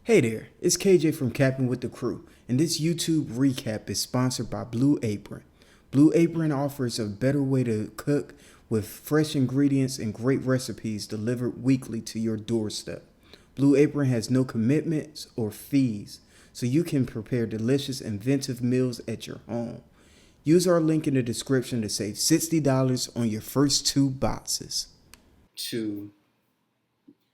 Hey there, it's KJ from Capping with the Crew, and this YouTube recap is sponsored by Blue Apron. Blue Apron offers a better way to cook with fresh ingredients and great recipes delivered weekly to your doorstep. Blue Apron has no commitments or fees, so you can prepare delicious, inventive meals at your home. Use our link in the description to save $60 on your first 2 boxes.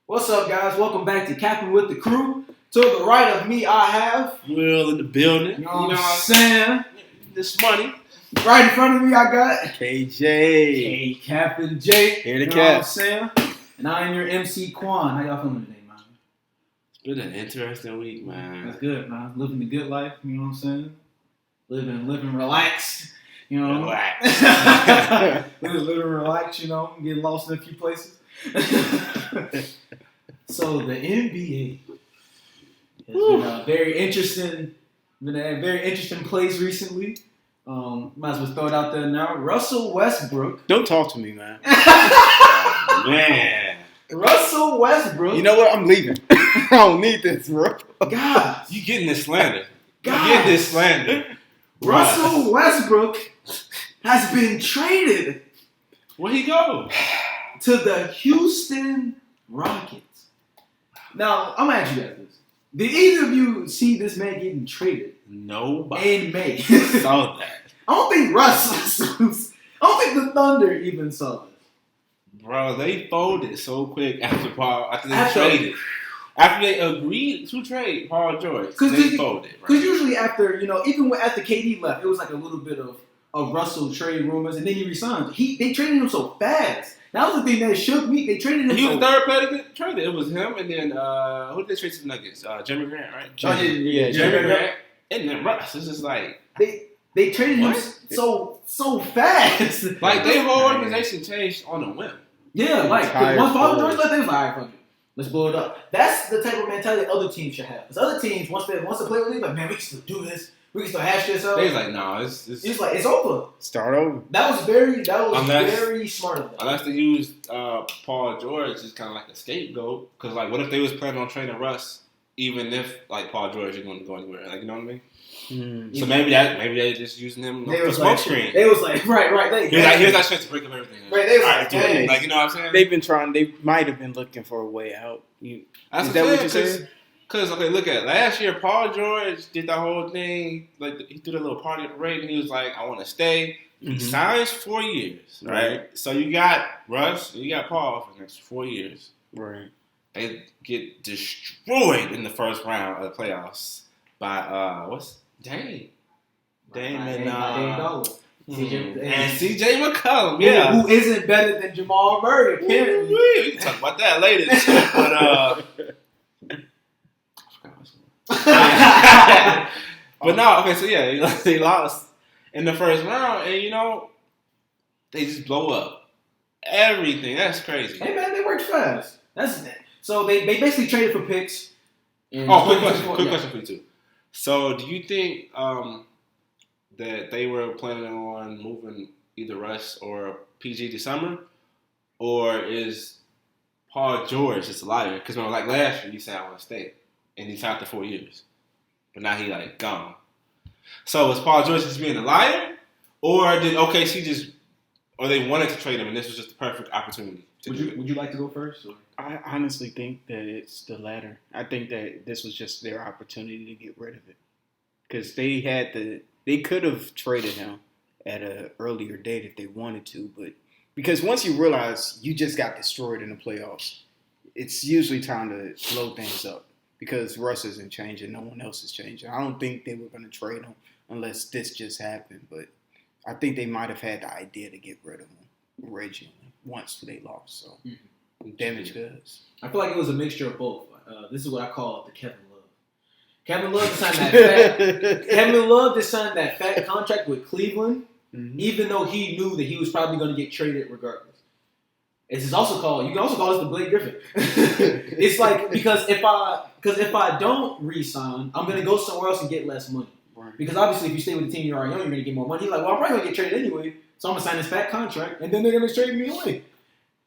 What's up, guys? Welcome back to Capping with the Crew. To the right of me, I have Will in the building. You know what I'm saying? This money. Right in front of me, I got KJ. Hey, Captain J. Here to you know what I'm cap. saying? And I am your MC Quan. How y'all feeling today, man? It's been an interesting week, man. That's good, man. Living the good life, you know what I'm saying? Living relaxed, you know. Relax. living relaxed, you know. Getting lost in a few places. So the NBA has been a very interesting place recently. Might as well throw it out there now. Russell Westbrook. Don't talk to me, man. Man. Russell Westbrook. You know what? I'm leaving. I don't need this, bro. God. You getting this slander. God. You getting this slander. Russell Westbrook has been traded. Where'd he go? To the Houston Rockets. Now, I'm going to ask you guys this. Did either of you see this man getting traded? Nobody In May. saw that. I don't think Russ I don't think the Thunder even saw this. Bro, they folded so quick after they traded. After they agreed to trade Paul George, they folded. Because usually after, even after KD left, it was like a little bit of Russell trade rumors, and then he resigned. They traded him so fast. That was the thing that shook me. They traded him. He was the third player to get traded. It was him, and then who did they trade to the Nuggets? Jeremy Grant, right? Yeah, Jeremy Grant. And then Russ. It's just like they traded him so fast. Like their whole organization changed on a whim. Yeah, like once Paul George left, they was like, all right, fuck it. Let's blow it up. That's the type of mentality other teams should have. Because other teams, once the player leaves, like, man, we can still do this. We can still hash this up. They was like, no, it's like, it's over. Start over. That was very smart of them. Unless they used Paul George as kind of like a scapegoat. Because, like, what if they was planning on trading Russ, even if, like, Paul George isn't going to go anywhere? Like, you know what I mean? Mm. So maybe they just using him for smoke screen. They was like, right. Here's that chance to break up everything. Right, they was like, you know what I'm saying? They might have been looking for a way out. That's is that what you said? Because, okay, look at it. Last year, Paul George did that whole thing. Like, he threw that little party at the parade, and he was like, I want to stay. Mm-hmm. He signs 4 years, right? So you got Russ, you got Paul for the next 4 years. Right. They get destroyed in the first round of the playoffs by, Dame and CJ McCollum, yeah. Who isn't better than Jamal Murray, apparently. We can talk about that later. But no, okay, so yeah, they lost in the first round, and they just blow up everything. That's crazy. Hey man, they worked fast. So they basically traded for picks. Quick question for you too. So do you think that they were planning on moving either Russ or PG this summer, or is Paul George just a liar? Because like last year, he said I want to stay, and he signed for 4 years, but now he like gone. So is Paul George just being a liar, or did OKC or they wanted to trade him, and this was just the perfect opportunity? Would you like to go first? Or? I honestly think that it's the latter. I think that this was just their opportunity to get rid of it, because they could have traded him at an earlier date if they wanted to, but because once you realize you just got destroyed in the playoffs, it's usually time to slow things up because Russ isn't changing, no one else is changing. I don't think they were going to trade him unless this just happened, but I think they might have had the idea to get rid of him originally once they lost. So damage goods. I feel like it was a mixture of both. This is what I call the Kevin Love. Kevin Love signed that fat contract with Cleveland, even though he knew that he was probably going to get traded regardless. You can also call this the Blake Griffin. It's like because if I don't re-sign, I'm going to go somewhere else and get less money. Right. Because obviously, if you stay with the team you're already on, you're going to get more money. He's like, well, I'm probably going to get traded anyway, so I'm going to sign this fat contract, and then they're going to trade me away.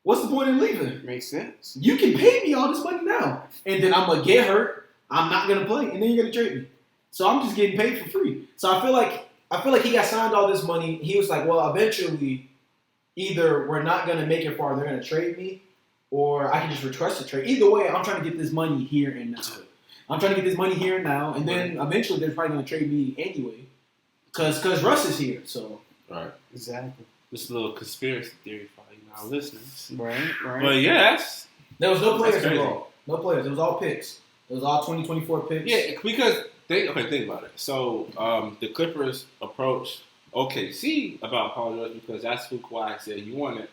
What's the point in leaving? Makes sense. You can pay me all this money now, and then I'm going to get hurt. I'm not gonna play, and then you're gonna trade me. So I'm just getting paid for free. So I feel like he got signed all this money. He was like, well, eventually, either we're not gonna make it far, they're gonna trade me, or I can just request a trade. Either way, I'm trying to get this money here and now. I'm trying to get this money here and now, and then eventually they're probably gonna trade me anyway, cause Russ is here. So right, exactly. Just a little conspiracy theory for our listeners. Right. But yeah, there was no players involved. No players. It was all picks. It was all 2024 picks. Yeah, because think about it. So the Clippers approached OKC about Paul George because that's who Kawhi said you wanted.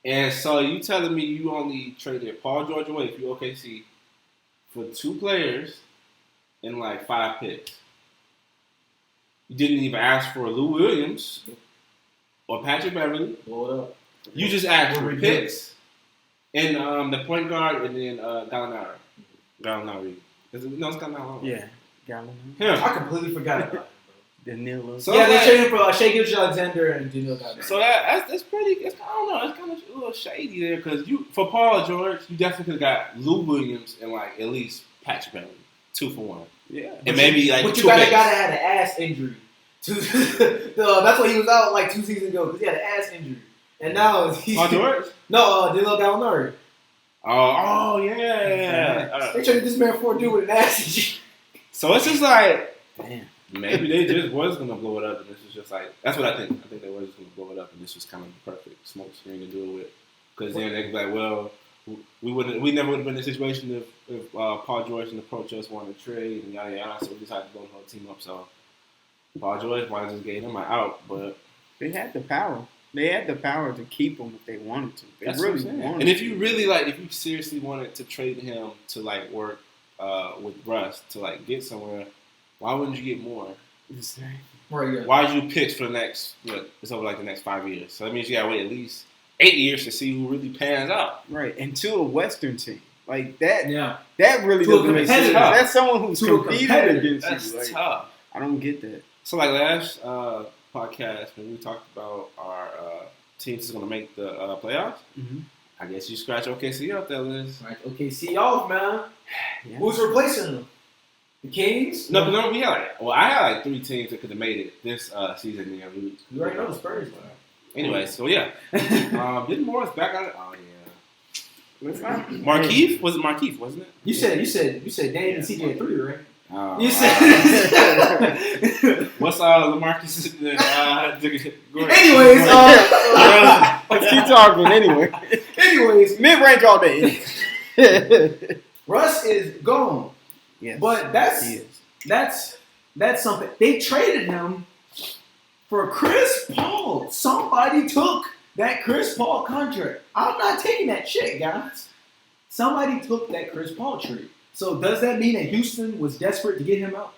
And so you telling me you only traded Paul George away if you OKC for 2 players and like 5 picks. You didn't even ask for Lou Williams or Patrick Beverly. Blow it up. You just asked for picks and the point guard and then Gallinari. Gallinari. It's Gallinari. Yeah, Gallinari. Him. I completely forgot about it. Danilo. So yeah, they traded for Shai Gilgeous-Alexander and Danilo Gallinari. So that's pretty. I don't know. It's kind of a little shady there because for Paul George, you definitely could have got Lou Williams and like at least Patrick Beverly, 2 for 1. Yeah, and maybe like. But you 2 gotta picks. had an ass injury. That's why he was out like 2 seasons ago because he had an ass injury, and now he's Paul George. No, Danilo Gallinari. Oh yeah. They traded this man for a dude with an ass injury. So it's just like, damn. Maybe they just was gonna blow it up, and this was just like that's what I think. I think they were just gonna blow it up, and this was kind of the perfect smoke screen to do it with. Because then they'd be like, well, we never would have been in a situation if Paul George and approach us wanted to trade and yada yada. So we decided to blow the whole team up. So Paul George might have just gave them out, but they had the power. They had the power to keep him if they wanted to. They really wanted. And if you really if you seriously wanted to trade him to like work with Russ to like get somewhere, why wouldn't you get more? Right, yeah. Why did you pitch for the next? It's over like the next 5 years. So that means you gotta wait at least 8 years to see who really pans out. Right, and to a Western team like that. Yeah, that really doesn't make sense. That's someone who's competing against That's you. Like, tough. I don't get that. So like last podcast when we talked about our teams that's gonna make the playoffs, I guess you scratch OKC out there, Liz. Right, OKC off, man. Yeah. Who's replacing them? The Kings? No, we had I had like 3 teams that could have made it this season. Yeah, you already know the Spurs. Anyway, so yeah, didn't Morris back on it? Oh yeah, Markeith was it Markeith, wasn't it? You said Dame and CJ 3, right? You said what's LaMarcus? Anyways, let's keep talking. Anyways, mid-range all day. Russ is gone. Yes, but that's something. They traded him for Chris Paul. Somebody took that Chris Paul contract. I'm not taking that shit, guys. Somebody took that Chris Paul trade. So does that mean that Houston was desperate to get him out?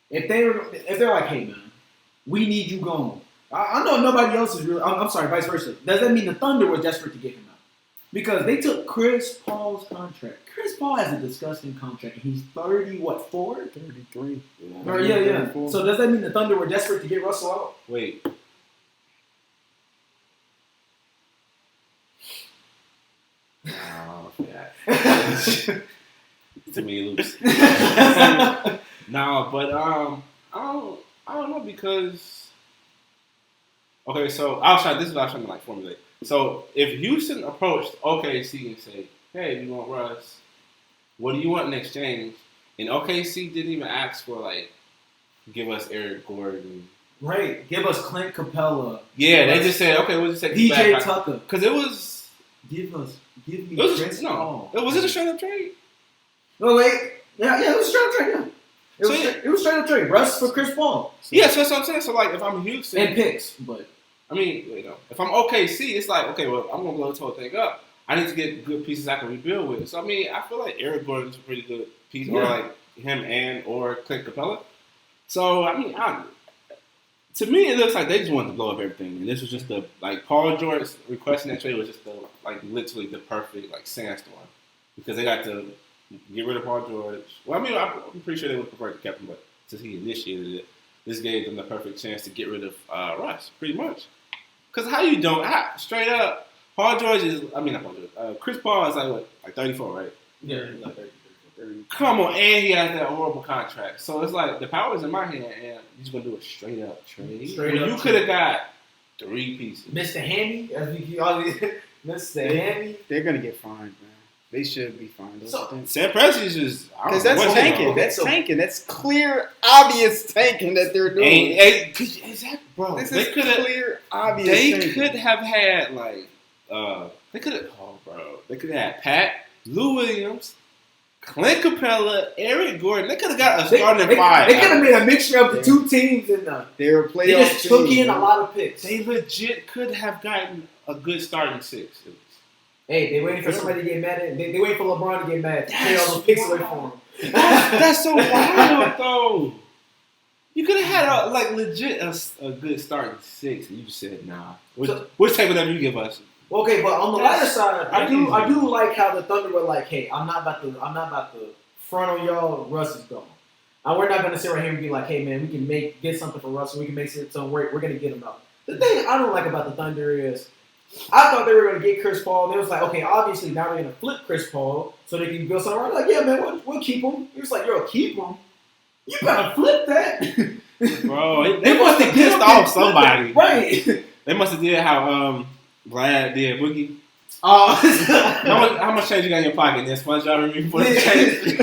If they're like, hey man, we need you gone. I know nobody else is really. I'm sorry, vice versa. Does that mean the Thunder was desperate to get him out? Because they took Chris Paul's contract. Chris Paul has a disgusting contract. He's 4? 33. Yeah. So does that mean the Thunder were desperate to get Russell out? Wait. Oh, yeah. Too many loops. No, but I don't know because okay, so this is what I was trying to like formulate. So if Houston approached OKC and said, hey, we want Russ, what do you want in exchange? And OKC didn't even ask for like give us Eric Gordon. Right. Give us Clint Capella. Yeah, they just said, okay, we'll just take DJ Tucker. Because it was give me Chris Paul. Was it a straight up trade? No, wait. Yeah, it was a straight up trade, yeah. It was straight up trade. Russ for Chris Paul. Yeah, so that's what I'm saying. So like if I'm Houston and picks, but I mean, if I'm OKC, it's like, okay, well, I'm going to blow this whole thing up. I need to get good pieces I can rebuild with. So, I mean, I feel like Eric Gordon's a pretty good piece, or like him or Clint Capella. So, I mean, to me, it looks like they just wanted to blow up everything. And this was just Paul George requesting that trade was just literally the perfect, sandstorm. Because they got to get rid of Paul George. Well, I mean, I'm pretty sure they would prefer to keep him, but since he initiated it, this gave them the perfect chance to get rid of Russ, pretty much. Because how you don't, straight up, Paul George is, not Paul George, Chris Paul is like 34, right? Yeah, he's like 34. Come on, and he has that horrible contract. So it's like the power's in my hand, and you're just gonna do a straight up trade. You could have got 3 pieces. Mr. Hammy, as we always Mr. Hammy. They're gonna get fined, man. They should be fined. So, Sam Presti's just because that's tanking. That's tanking. That's clear, obvious tanking that they're doing. Bro, this they is clear, obvious. They tanking. could have had like they could have They could have had Pat, Lou Williams, Clint Capella, Eric Gordon. They could have got a starting 5. They could have made a mixture of the 2 teams and they were playoff. They just took in a lot of picks. They legit could have gotten a good starting 6. Hey, they waiting for somebody to get mad at. They waiting for LeBron to get mad. Take all those picks away from him. That's so wild, though. You could have had legit a good starting 6, and you just said nah. Which type of them you give us? Okay, but on the lighter side, I do like how the Thunder were like, hey, I'm not about to front on y'all. Russ is gone. We're not gonna sit right here and be like, hey man, we can get something for Russ, we can make something work. We're gonna get him out. The thing I don't like about the Thunder is, I thought they were gonna get Chris Paul. They was like, okay, obviously now they're gonna flip Chris Paul so they can build something around. Like, yeah, man, we'll keep him. He was like, yo, keep him. You gotta flip that, bro. They must have pissed off somebody, right? They must have did how Vlad did Boogie. Oh, how much change you got in your pocket? Then SpongeBob remember for the change.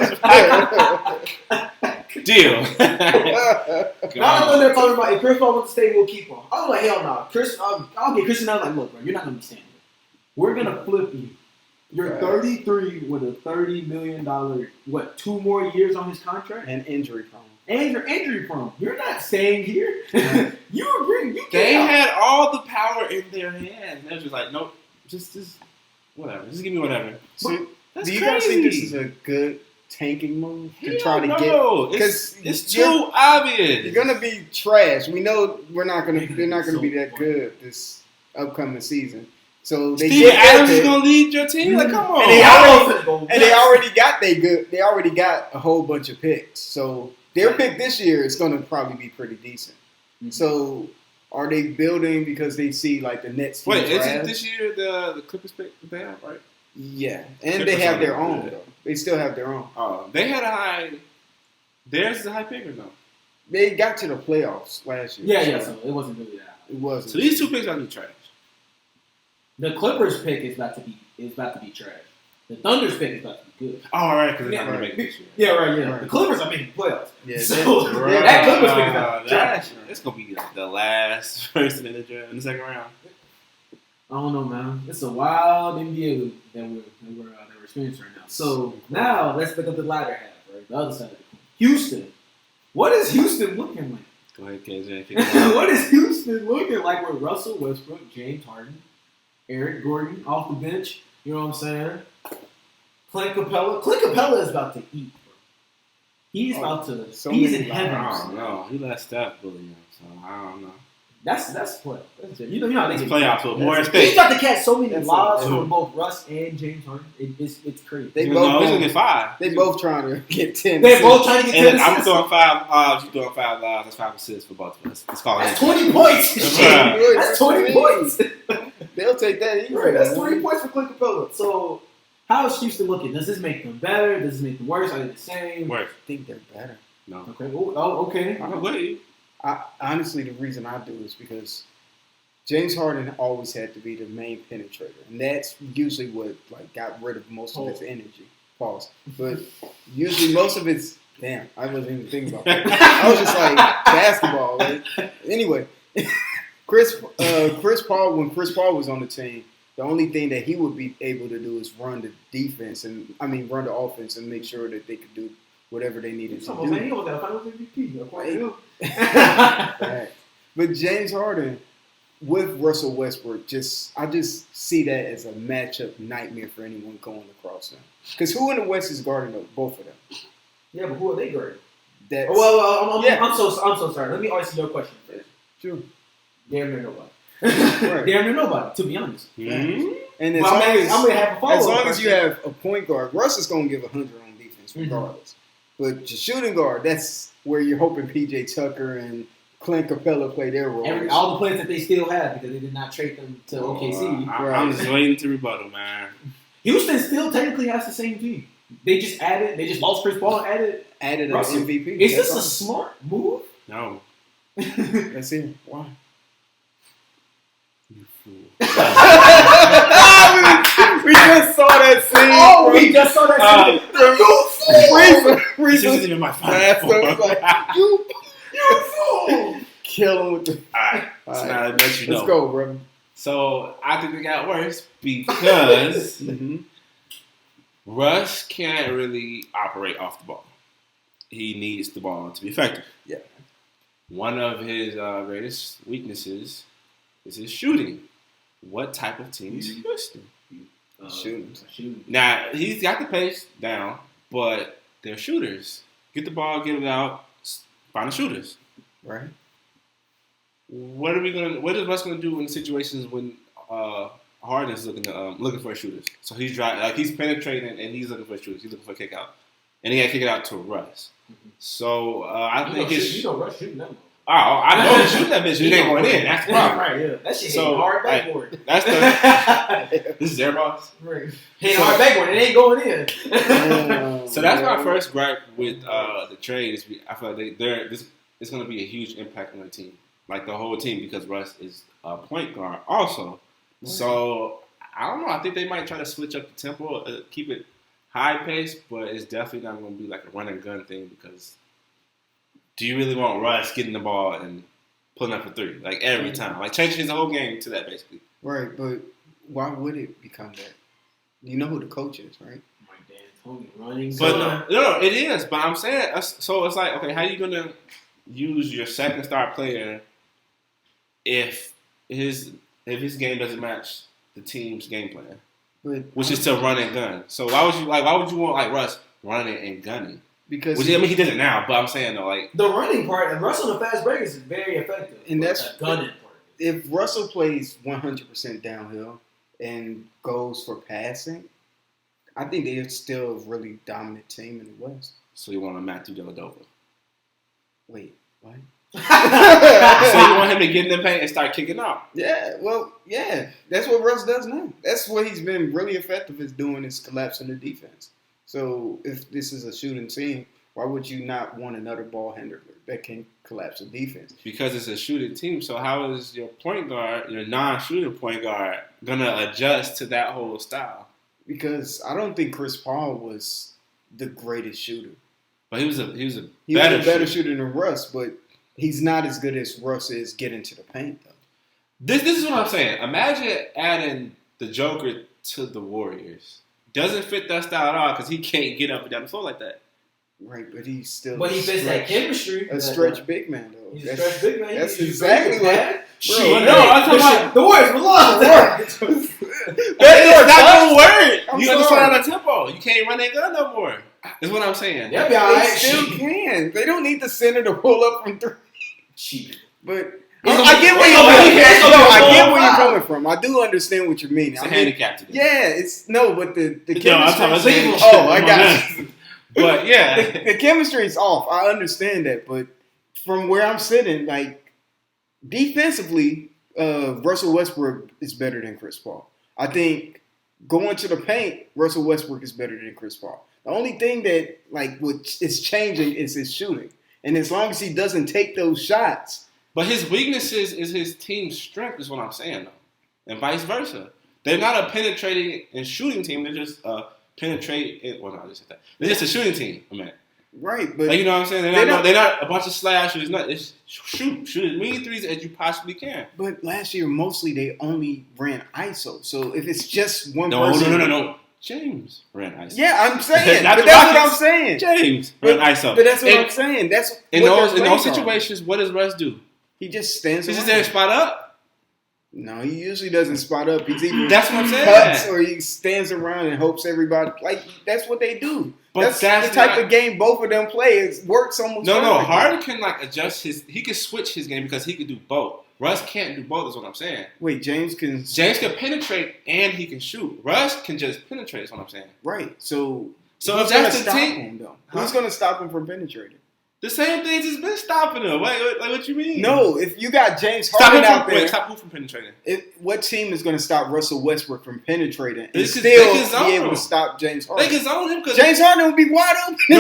Deal. Now they're talking about if Chris Paul wants to stay, we'll keep him. I was like, hell no. I'll get Chris. And I was like, look, bro, you're not gonna be staying. We're gonna flip you. You're 33 with a $30 million. 2 more years on his contract and injury prone. And you're injury prone. You're not staying here. You agree? They had all the power in their hands. They were just like, nope, just whatever. Just give me whatever. So, that's do you crazy. guys think this is a good tanking move to try to get? Because it's too obvious. You're gonna be trash. We know they're not gonna be that good this upcoming season. So they Steven Adams is gonna lead your team. Like, come on. And they already got a whole bunch of picks. So their pick this year is gonna probably be pretty decent. Mm-hmm. So are they building because they see like the Nets? Wait, isn't this year the Clippers pick that they have, right? Yeah, and they have their own though. They still have their own. Oh, they had a high. Theirs is a high pick or no? They got to the playoffs last year. Yeah. So it wasn't really that. It wasn't. So these 2 picks are gonna be trash. The Clippers pick is about to be trash. The Thunder's pick is about to be good. All right, because they're not gonna make this year. Yeah, right. Yeah, the Clippers are making playoffs. Yeah, so that Clippers pick is about trash. It's gonna be like the last person in the draft in the second round. I don't know, man. It's a wild NBA that we're experiencing right now. So now let's look at the latter half, right? The other side of the coin. Houston. What is Houston looking like? Go ahead, KJ. What is Houston looking like with Russell Westbrook, James Harden, Eric Gordon off the bench? You know what I'm saying? Clint Capella. Clint Capella is about to eat, bro. He's about to. He's in heaven. I don't know. He let Steph bully him, so I don't know. That's playoff. You know how they get playoffs with more space. He's about to catch so many lobs from both Russ and James Harden. It's crazy. They both gonna get 5. They both trying to get 10. They're both trying to get 10. I'm throwing 5 lobs. You throwing 5 lobs. That's 5 assists for both of us. It's called. That's 20 points. That's 20 points. They'll take that easy. Right, that's 20 points for Clint Capella. So how is Houston looking? Does this make them better? Does this make them worse? Are they the same? Worse. I think they're better. No. Okay. Oh, okay. I'm with you. Honestly, the reason I do is because James Harden always had to be the main penetrator, and that's usually what got rid of most of his energy. Pause. But usually most of it's damn. I wasn't even thinking about that. I was just like basketball. Right? Anyway, Chris Paul. When Chris Paul was on the team, the only thing that he would be able to do is run the defense run the offense and make sure that they could do whatever they needed to do. Man, he almost got a Finals MVP. But James Harden with Russell Westbrook, I just see that as a matchup nightmare for anyone going across them. Because who in the West is guarding both of them? Yeah, but who are they guarding? I'm so sorry. Let me answer your question first. Sure. Damn near nobody. Damn near nobody, to be honest. Mm-hmm. And as long as you have a point guard, Russ is going to give 100 on defense regardless. Mm-hmm. But your shooting guard, that's where you're hoping PJ Tucker and Clint Capella play their role. All the players that they still have because they did not trade them to OKC. I'm just waiting to rebuttal, man. Houston still technically has the same team. They just lost Chris Paul and added an Russell. MVP. Is this a smart move? No. Let's see. Why? You fool. we just saw that scene. Oh, we just saw that scene. This isn't even my That's final. so like, you fool. Kill him with the. Alright. So now I let you know. Let's go, bro. So I think it got worse because Russ can't really operate off the ball. He needs the ball to be effective. Yeah. One of his greatest weaknesses is his shooting. What type of team is Houston? Shooting. Now, he's got the pace down, but they're shooters. Get the ball, get it out, find the shooters. Right. What is Russ gonna do in situations when Harden's looking for shooters? So he's he's penetrating and he's looking for shooters. He's looking for a kick out, and he got to kick it out to Russ. So I think it's Russ shooting that one. Oh, I know he's shooting that bitch. It ain't going in. That's the problem. Right, yeah. That shit hitting hard backboard. That's the. This is their boss. Right. Hitting hard backboard. It ain't going in. So that's my first gripe with the trade. I feel like this is going to be a huge impact on the team, like the whole team, because Russ is a point guard also. So I don't know. I think they might try to switch up the tempo, keep it high pace, but it's definitely not going to be like a run and gun thing because. Do you really want Russ getting the ball and pulling up for three like every time? Like changing his whole game to that basically. Right, but why would it become that? You know who the coach is, right? Mike D'Antoni running. But no, it is. But I'm saying so. It's like okay, how are you gonna use your second star player if his game doesn't match the team's game plan, which is to run and gun? So why would you want like Russ running and gunning? Because he does it now, but I'm saying though, like the running part and Russell on the fast break is very effective. And that's the gunning part. If Russell plays 100% downhill and goes for passing, I think they're still a really dominant team in the West. So you want a Matthew Dellavedova? Wait, what? So you want him to get in the paint and start kicking out? Yeah, well, yeah, that's what Russ does now. That's what he's been really effective is doing is collapsing the defense. So if this is a shooting team, why would you not want another ball handler that can collapse the defense? Because it's a shooting team. So how is your point guard, your non-shooting point guard, gonna adjust to that whole style? Because I don't think Chris Paul was the greatest shooter. But he was a better shooter than Russ, but he's not as good as Russ is getting to the paint though. This is what I'm saying. Imagine adding the Joker to the Warriors. Doesn't fit that style at all because he can't get up and down the floor like that. Right, but he's still. But he fits that chemistry. A stretch big man though. He's a stretch big man. That's exactly what. Bro, no, I'm talking about the Warriors. That's not the word. You got to slow down the tempo. You can't run that gun no more. Is what I'm saying. Yeah, they still can. They don't need the center to pull up from three. Cheap. But I get where you're coming from. I do understand what you mean. It's a handicap to them. Yeah, it's but the chemistry. I got you. But yeah, the chemistry is off. I understand that, but from where I'm sitting, like defensively, Russell Westbrook is better than Chris Paul. I think going to the paint, Russell Westbrook is better than Chris Paul. The only thing that which is changing is his shooting, and as long as he doesn't take those shots. But his weaknesses is his team's strength, is what I'm saying, though. And vice versa. They're not a penetrating and shooting team. They're just penetrating. Well, no, I just said that. They're just a shooting team, man. Right, but you know what I'm saying? They're not a bunch of slashers. It's shoot as many threes as you possibly can. But last year, mostly they only ran ISO. So if it's just one person. No. James ran ISO. Yeah, I'm saying. But that's what I'm saying. James ran ISO. But that's what I'm saying. That's in those situations, what does Russ do? He just stands. He's just there to spot up. No, he usually doesn't spot up. He's either that's what I'm saying. Cuts or he stands around and hopes everybody that's what they do. But that's the type of game both of them play. It works almost. No. Harden can adjust his. He can switch his game because he can do both. Russ can't do both. Is what I'm saying. Wait, James can penetrate and he can shoot. Russ can just penetrate. Is what I'm saying. Right. So if that's the team, him, though? Who's going to stop him from penetrating? The same thing just been stopping him. Like what you mean? No, if you got James Harden out there, stop who from penetrating? What team is going to stop Russell Westbrook from penetrating and They still can be able to stop James Harden? They can zone him because James Harden would be wide open. No,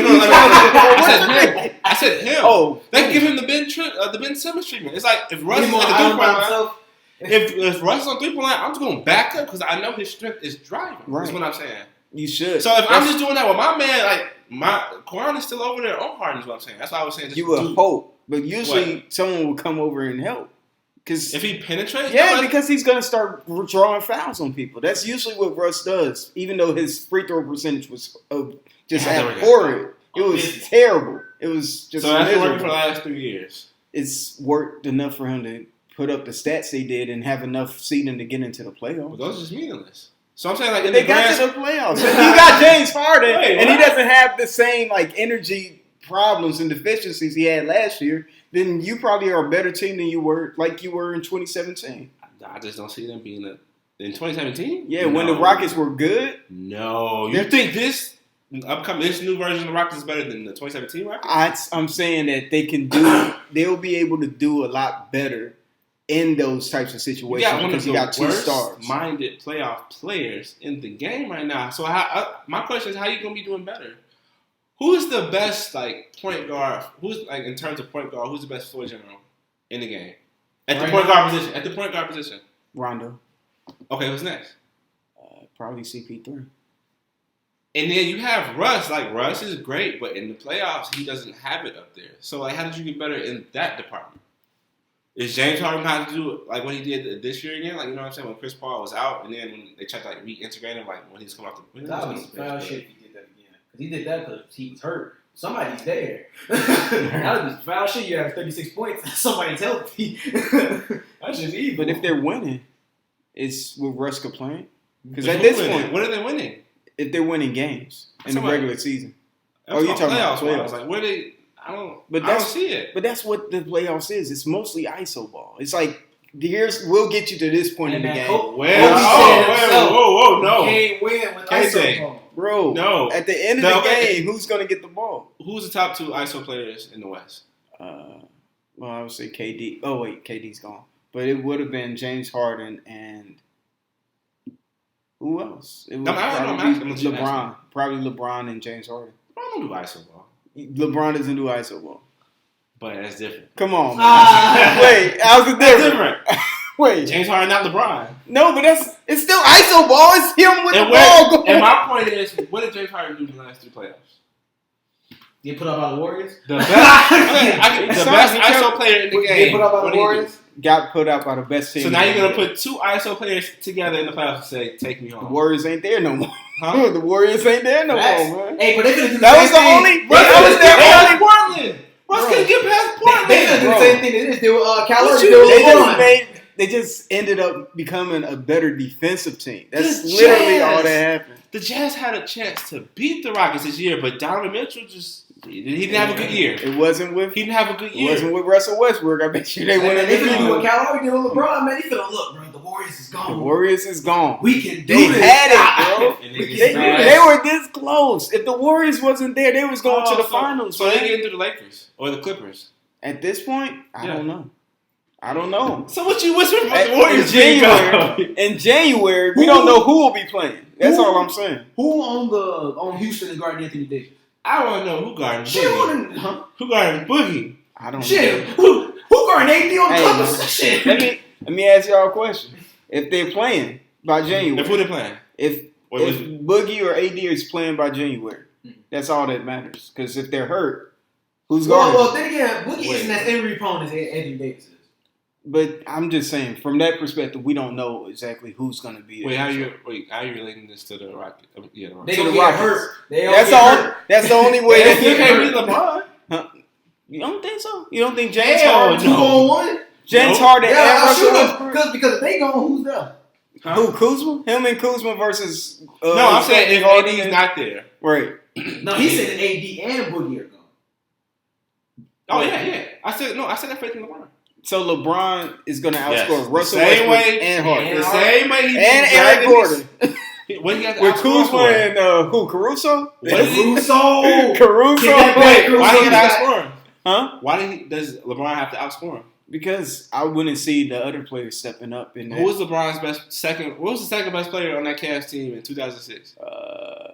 I said him. Oh, they can give him the Ben Simmons treatment. It's like if Russ is on if Russ is on 3-point line, I'm just going to back up because I know his strength is driving. Right. That's what I'm saying. You should. So if I'm just doing that with my man, like Kawhi is still over there on Harden is what I'm saying. That's what I was saying. You would hope, but usually someone will come over and help. Cause if he penetrates, because he's gonna start drawing fouls on people. That's usually what Russ does. Even though his free throw percentage was just abhorrent, it was terrible. It was just. So that's working for the last 3 years. It's worked enough for him to put up the stats they did and have enough seeding to get into the playoffs. But those are just meaningless. So I'm saying, like, they got to the playoffs. If you got James Harden, and he doesn't have the same like energy problems and deficiencies he had last year, then you probably are a better team than you were in 2017. I just don't see them being in 2017. Yeah, when the Rockets were good. No, you think this new version of the Rockets is better than the 2017 Rockets? I'm saying that they can they'll be able to do a lot better in those types of situations because you got two stars. Minded playoff players in the game right now. So my question is, how are you going to be doing better? Who's the best point guard? Who's in terms of point guard? Who's the best floor general in the game at the point guard position? Rondo. Okay, who's next? Probably CP3. And then you have Russ. Russ is great, but in the playoffs he doesn't have it up there. So how did you get better in that department? Is James Harden going to do what he did this year again? You know what I'm saying? When Chris Paul was out, and then when they tried to reintegrate him, when he's coming off the. That was foul shit if he did that again. Because he did that because he was hurt. Somebody's there. That was foul shit. You have 36 points. Somebody's healthy. That's just evil. But if they're winning, is will Russ complain? Because at this point, what are they winning? If they're winning games in the regular season. Oh, you're talking about playoffs? Where they? I don't see it. But that's what the playoffs is. It's mostly ISO ball. It's like we'll get you to this point in the game. Whoa, no. You can't win with ISO ball. Bro, no. At the end of the game, who's going to get the ball? Who's the top 2 ISO players in the West? Well, I would say KD. Oh, wait, KD's gone. But it would have been James Harden and who else? It would probably LeBron. Probably LeBron and James Harden. I don't do ISO ball. LeBron doesn't do ISO ball. But that's different. Come on, man. Wait, how's it different? Wait. James Harden, not LeBron. No, but it's still ISO ball. It's him with the ball going. And my point is, what did James Harden do in the last 3 playoffs? Get put up by the Warriors? The best ISO player in the game. Get put up by the Warriors? Got put out by the best team. So now you're going to put 2 ISO players together in the playoffs and say, take me home. The Warriors ain't there no more. Huh? The Warriors ain't there no more, man. Hey, but they could do that was the only. That was their only. Portland. Russ couldn't get past Portland. They could do the same thing they just did with Calorie. They just ended up becoming a better defensive team. That's literally all that happened. The Jazz had a chance to beat the Rockets this year, but Donovan Mitchell he didn't have a good year. He didn't have a good year. It wasn't with Russell Westbrook. I bet you they won it. They could do what Calorie did with LeBron, man. He could have look, bro. The Warriors is gone. The Warriors is gone. We can do this. They had it, bro. They were this close. If the Warriors wasn't there, they was going to the finals. So they get into the Lakers or the Clippers. At this point, I don't know. So what you whispering about the Warriors? In January, we don't know who will be playing. That's all I'm saying. Who on Houston is guarding Anthony Davis? I want to know who guarding Boogie. Who guarding Boogie? I don't know. Who guarding AD on the Clippers? Shit. Let me ask y'all a question. If they're playing by January. If who they're playing? If Boogie or AD is playing by January, that's all that matters. Because if they're hurt, who's guarding? Well, then again, Boogie isn't as injury prone as Anthony Davis is. But I'm just saying, from that perspective, we don't know exactly who's going to be. How are you relating this to the Rockets? Yeah, the Rockets. They gonna get hurt. That's the only way they can't beat LeBron. Huh? You don't think so? You don't think James Harden 2-on-1? James Harden and Russell? Because if they gone, who's there? Huh? Who, Kuzma? Him and Kuzma versus. No, I'm saying if AD's not there. Right. No, he said that AD and Boogie are gone. Oh yeah. I said that faith in LeBron. So LeBron is going to outscore Russell Westbrook and Harden. The same way he and Eric Gordon. With Kuzma and who? Caruso? Caruso. Wait, why he got to outscore him? Huh? Why does LeBron have to outscore him? Because I wouldn't see the other players stepping up in that. Who was LeBron's second best player on that Cavs team in 2006?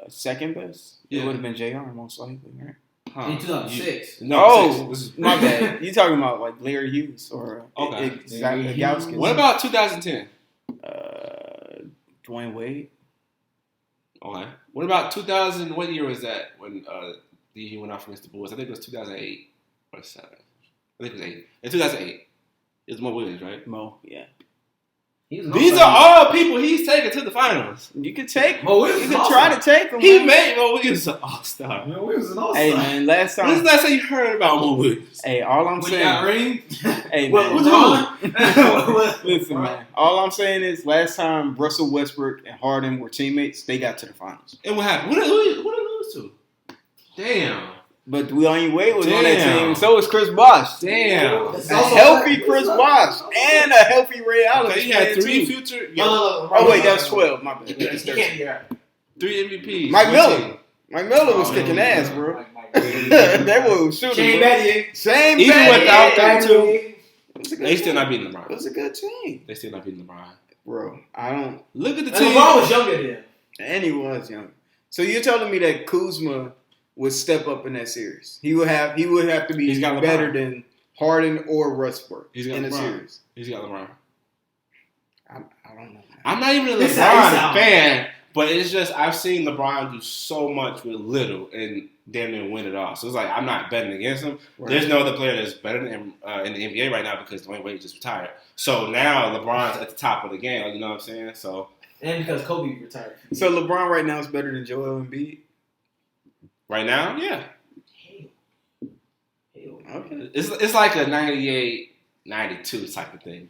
Second best? Yeah. It would have been JR most likely, right? Huh. In 2006. No, My bad. You talking about like Larry Hughes or Gauskis? What about 2010? Dwayne Wade. Okay. What about 2000? What year was that when he went off against the Bulls? I think it was 2008 or 7. I think it was 8. In 2008, it was Mo Williams, right? Mo, yeah. These are all people he's taking to the finals. You could take Mo Williams. You could try to take him. He made Mo Williams an all-star. Mo Williams an all-star. Hey man, last time. When's the last time you heard about Mo Williams? Hey, all I'm saying. Hey man, listen man. All I'm saying is, last time Russell Westbrook and Harden were teammates, they got to the finals. And what happened? Who did they lose to? Damn. But Dwayne Wade was on that team. So was Chris Bosh. Damn. A healthy Chris Bosh and a healthy Ray Allen. Okay, you had 3 future. Oh wait, that's 12. My bad. That's 13. 3 MVPs. Mike Miller was kicking ass, bro. They were shooting. Same Even bad. without them two, they still not beating LeBron. It was a good team. They still not beating LeBron. Bro, I don't. Look at the And team. LeBron was younger then. And he was young. So you're telling me that Kuzma would step up in that series? He would have to be better than Harden or Westbrook in a series. He's got LeBron. I don't know. I'm not even a LeBron fan, but it's just I've seen LeBron do so much with little and damn near win it all. So it's like I'm not betting against him. Right. There's no other player that's better than him in the NBA right now because Dwayne Wade just retired. So now LeBron's at the top of the game. You know what I'm saying? So and because Kobe retired. So LeBron right now is better than Joel Embiid. Right now, yeah. Hell. Okay. It's like a 98, 92 type of thing.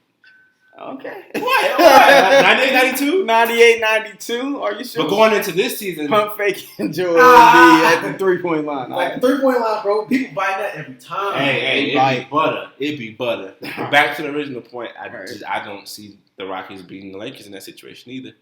Okay. What? 98, 92? 98, 92? Are you sure? But going into this season, pump faking Joel Embiid at the 3-point line. Like the 3-point line, bro. People buy that every time. Hey, it'd be butter. But back to the original point, I don't see the Rockies beating the Lakers in that situation either.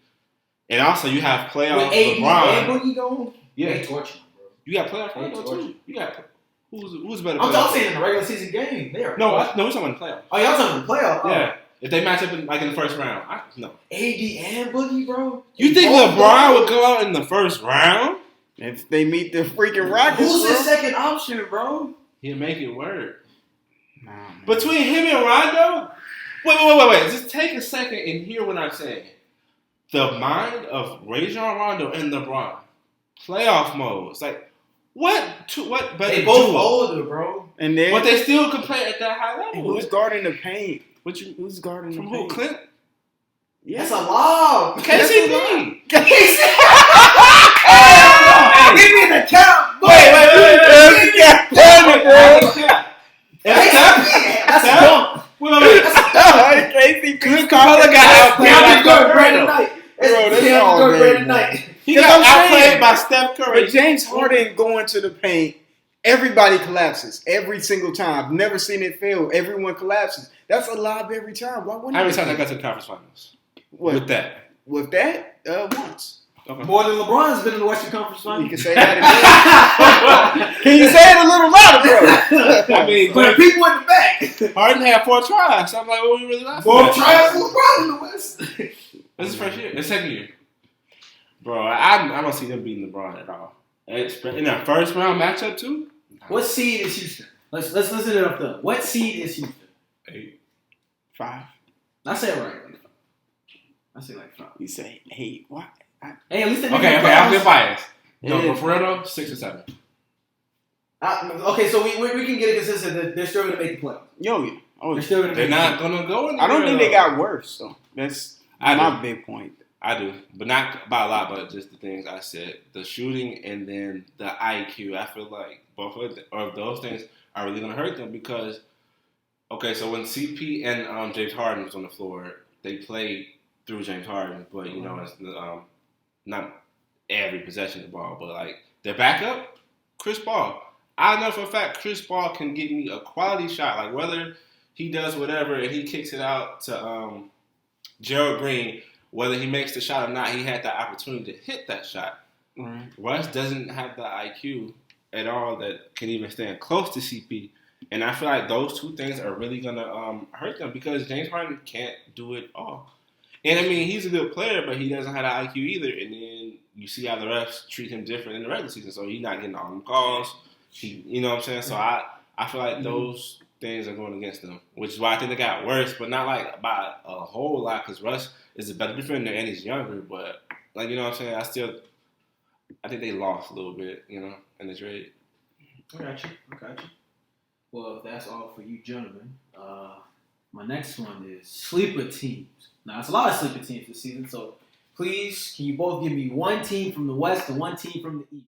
And also, you have playoff LeBron. And Boogie going? Yeah. They torching, bro. You got playoff Rondo too. You got who's better? I'm saying in the regular season game. They are. No, we're talking about the playoff. Oh, y'all talking about the playoff? Oh. Yeah. If they match up in the first round, no. AD and Boogie, bro. You think LeBron would go out in the first round? If they meet the freaking Rockets, who's his second option, bro? He'll make it work. Nah, between him and Rondo, wait. Just take a second and hear what I'm saying. The mind of Rajon Rondo and LeBron, playoff mode. It's like what better? They both older, bro. But they still can play at that high level. Who's guarding the paint? Who's guarding from the who? paint? Clint? Yeah. That's a lob. KCP. Give me the count. Wait. That's a dunk. KCP. Clint Capella got outplayed by Brandon Knight. He got outplayed by Steph Curry. But James Harden going to the paint, everybody collapses every single time. Never seen it fail. Everyone collapses. That's a lob every time. Why wouldn't How many times I got to the conference finals? What? With that? Once. Okay. More than LeBron's been in the Western Conference Finals. You can say that. Can you say it a little louder, bro? I mean, but people in the back. Harden had 4 tries. So I'm like, what we really laughing More at? tries than LeBron in the West. This is first year. It's second year. Bro, I don't see them beating LeBron at all. In that first round matchup too. What seed is Houston? Let's listen it up though. What seed is Houston? 8. 5. I say it right. I say like 5. You say 8. Why? Hey, at least they Okay, I've been biased. No, but for real though, 6 or 7. Okay, so we can get it consistent that they're still going to make the playoffs. They're not going to go in the I don't think they got worse, so that's my big point. I do, but not by a lot, but just the things I said. The shooting and then the IQ. I feel like both of those things are really going to hurt them because, okay, so when CP and James Harden was on the floor, they played through James Harden, but, you know, it's not every possession of the ball, but, like, their backup, Chris Paul. I know for a fact Chris Paul can give me a quality shot, like whether he does whatever and he kicks it out to Gerald Green, whether he makes the shot or not, he had the opportunity to hit that shot. Right. Russ doesn't have the IQ at all that can even stand close to CP And I feel like those two things are really gonna hurt them because James Harden can't do it all. And I mean, he's a good player, but he doesn't have an IQ either. And then you see how the refs treat him different in the regular season, so he's not getting all them calls. You know what I'm saying? So I feel like those things are going against them, which is why I think they got worse, but not like by a whole lot because Russ is a better defender and he's younger. But like you know what I'm saying, I think they lost a little bit, you know, in the trade. I got you. Well, that's all for you gentlemen. My next one is sleeper teams. Now, it's a lot of sleeper teams this season, so please, can you both give me one team from the West and one team from the East?